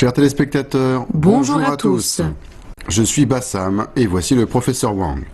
Chers téléspectateurs, Bonjour à tous. Je suis Bassam et voici le professeur Wang.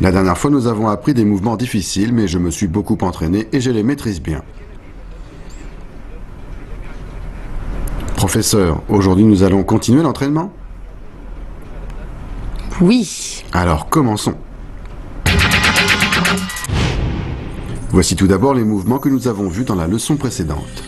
La dernière fois, nous avons appris des mouvements difficiles, mais je me suis beaucoup entraîné et je les maîtrise bien. Professeur, aujourd'hui nous allons continuer l'entraînement? Oui. Alors commençons. Voici tout d'abord les mouvements que nous avons vus dans la leçon précédente.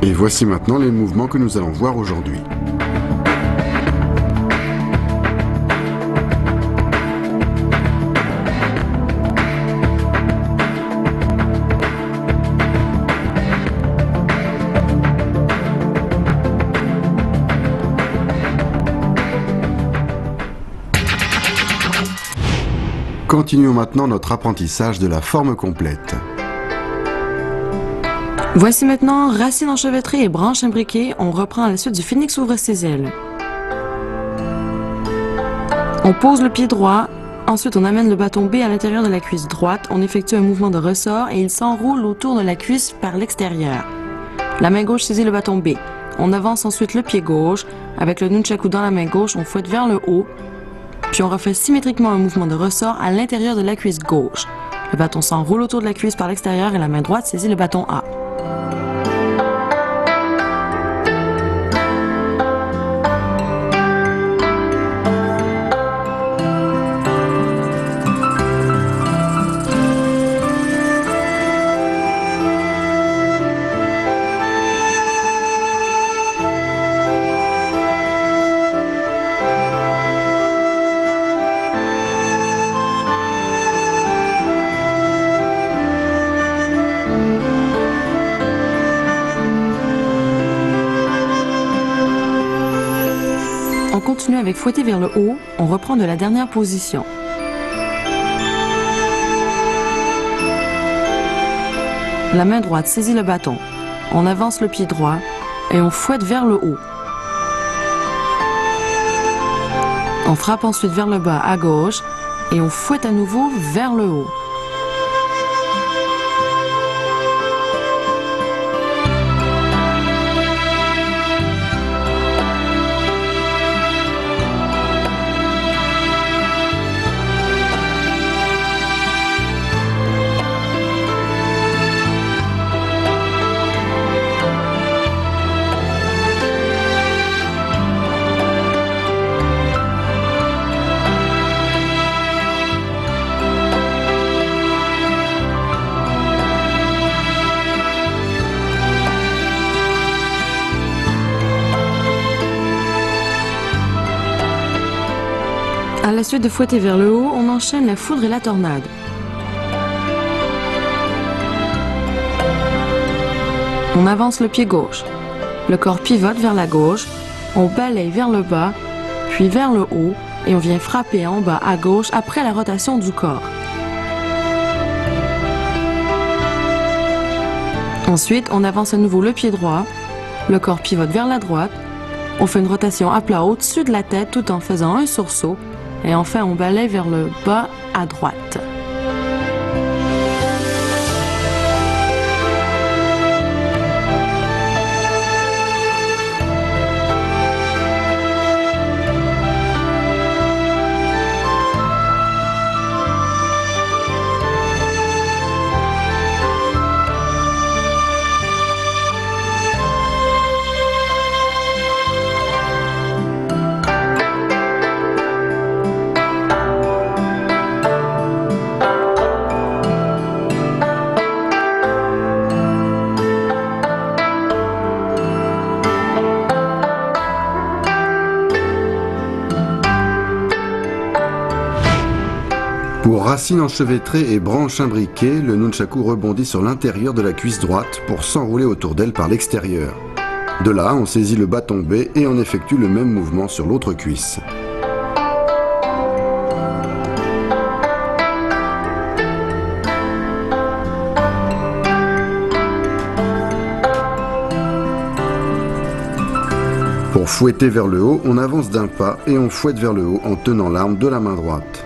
Et voici maintenant les mouvements que nous allons voir aujourd'hui. Continuons maintenant notre apprentissage de la forme complète. Voici maintenant racine enchevêtrée et branche imbriquée. On reprend à la suite du phénix ouvre ses ailes. On pose le pied droit. Ensuite, on amène le bâton B à l'intérieur de la cuisse droite. On effectue un mouvement de ressort et il s'enroule autour de la cuisse par l'extérieur. La main gauche saisit le bâton B. On avance ensuite le pied gauche. Avec le nunchaku dans la main gauche, on fouette vers le haut. Puis on refait symétriquement un mouvement de ressort à l'intérieur de la cuisse gauche. Le bâton s'enroule autour de la cuisse par l'extérieur et la main droite saisit le bâton A. On continue avec fouetter vers le haut, on reprend de la dernière position. La main droite saisit le bâton, on avance le pied droit et on fouette vers le haut. On frappe ensuite vers le bas à gauche et on fouette à nouveau vers le haut. À la suite de fouetter vers le haut, on enchaîne la foudre et la tornade. On avance le pied gauche. Le corps pivote vers la gauche. On balaye vers le bas, puis vers le haut, et on vient frapper en bas à gauche après la rotation du corps. Ensuite, on avance à nouveau le pied droit. Le corps pivote vers la droite. On fait une rotation à plat au-dessus de la tête tout en faisant un sursaut. Et enfin, on balaye vers le bas à droite. racine enchevêtrée et branche imbriquée, le nunchaku rebondit sur l'intérieur de la cuisse droite pour s'enrouler autour d'elle par l'extérieur. De là, on saisit le bâton B et on effectue le même mouvement sur l'autre cuisse. Pour fouetter vers le haut, on avance d'un pas et on fouette vers le haut en tenant l'arme de la main droite.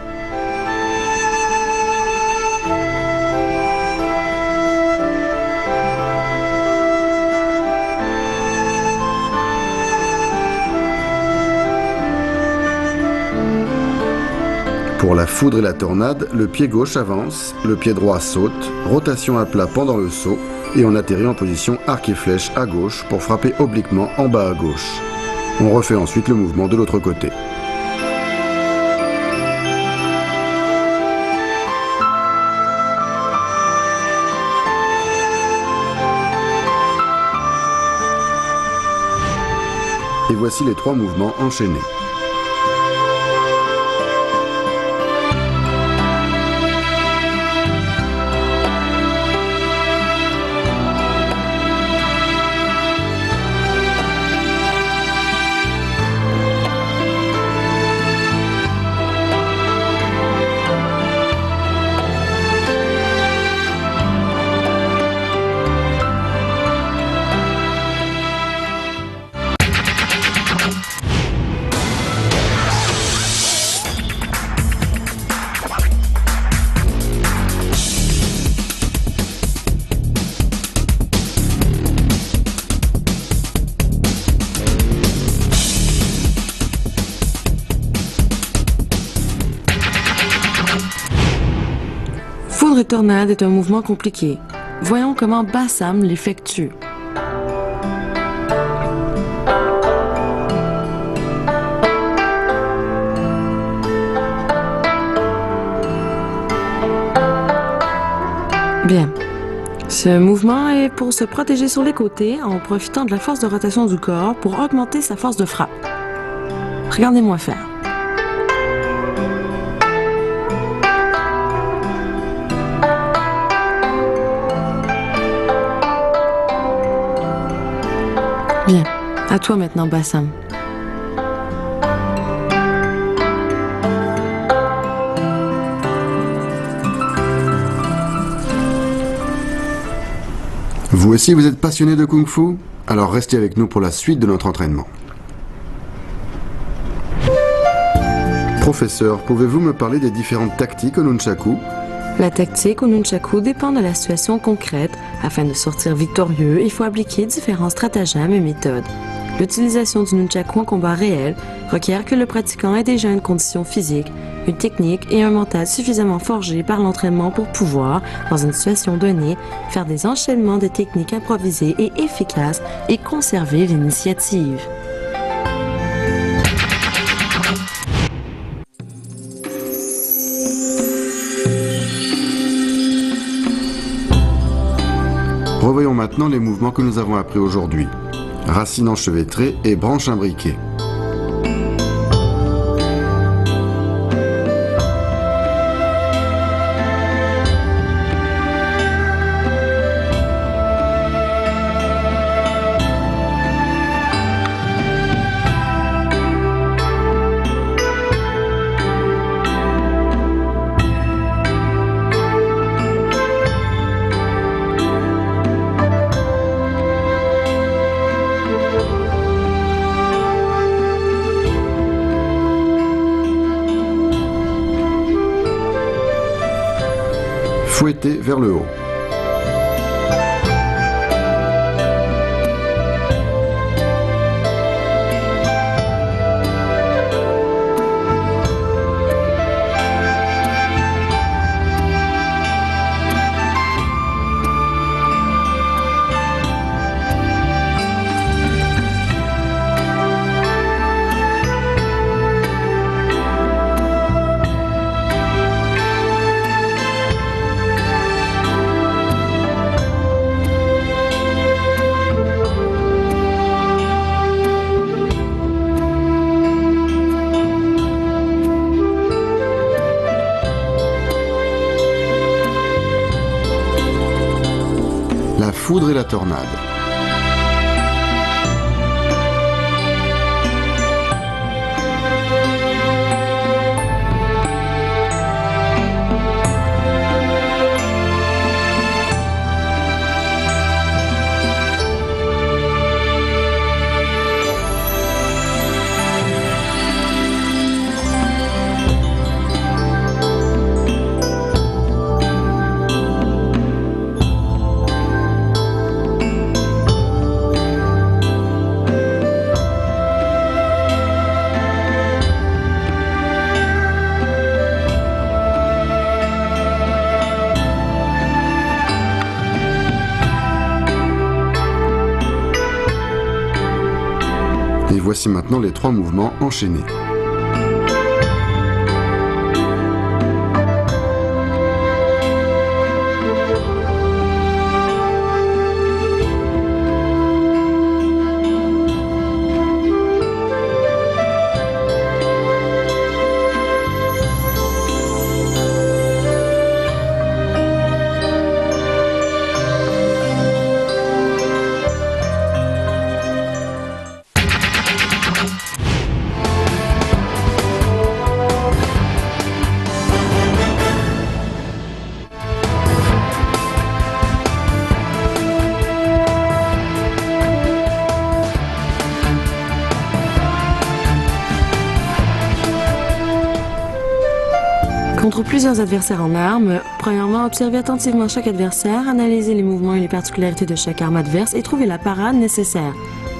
Pour la foudre et la tornade, le pied gauche avance, le pied droit saute, rotation à plat pendant le saut et on atterrit en position arc et flèche à gauche pour frapper obliquement en bas à gauche. On refait ensuite le mouvement de l'autre côté. Et voici les 3 mouvements enchaînés. Foudre et tornade est un mouvement compliqué. Voyons comment Bassam l'effectue. Bien. Ce mouvement est pour se protéger sur les côtés en profitant de la force de rotation du corps pour augmenter sa force de frappe. Regardez-moi faire. Bien. À toi maintenant, Bassam. Vous aussi, vous êtes passionné de Kung Fu? Alors restez avec nous pour la suite de notre entraînement. Professeur, pouvez-vous me parler des différentes tactiques au nunchaku? La tactique au nunchaku dépend de la situation concrète. Afin de sortir victorieux, il faut appliquer différents stratagèmes et méthodes. L'utilisation du nunchaku en combat réel requiert que le pratiquant ait déjà une condition physique, une technique et un mental suffisamment forgés par l'entraînement pour pouvoir, dans une situation donnée, faire des enchaînements de techniques improvisées et efficaces et conserver l'initiative. Revoyons maintenant les mouvements que nous avons appris aujourd'hui. Racine enchevêtrée et branche imbriquée. Fouetter vers le haut. La foudre et la tornade. Et voici maintenant les 3 mouvements enchaînés. Contre plusieurs adversaires en armes, premièrement, observez attentivement chaque adversaire, analysez les mouvements et les particularités de chaque arme adverse et trouvez la parade nécessaire.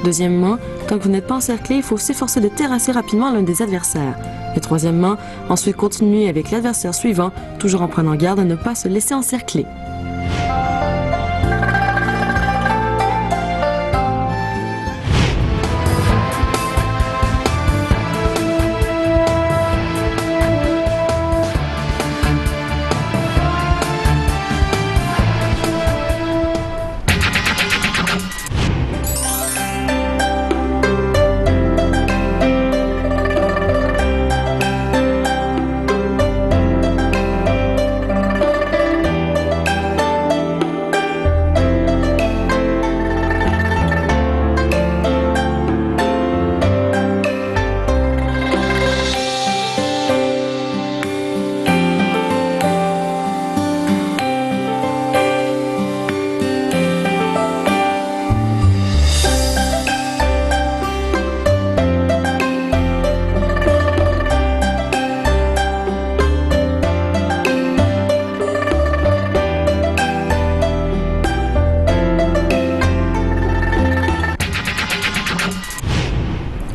Deuxièmement, tant que vous n'êtes pas encerclé, il faut s'efforcer de terrasser rapidement l'un des adversaires. Et troisièmement, ensuite continuez avec l'adversaire suivant, toujours en prenant garde à ne pas se laisser encercler.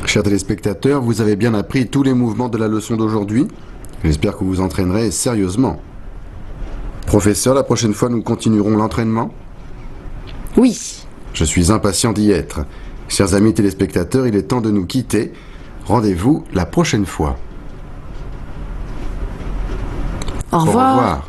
Chers téléspectateurs, vous avez bien appris tous les mouvements de la leçon d'aujourd'hui. J'espère que vous vous entraînerez sérieusement. Professeur, la prochaine fois, nous continuerons l'entraînement ? Oui. Je suis impatient d'y être. Chers amis téléspectateurs, il est temps de nous quitter. Rendez-vous la prochaine fois. Au revoir. Au revoir.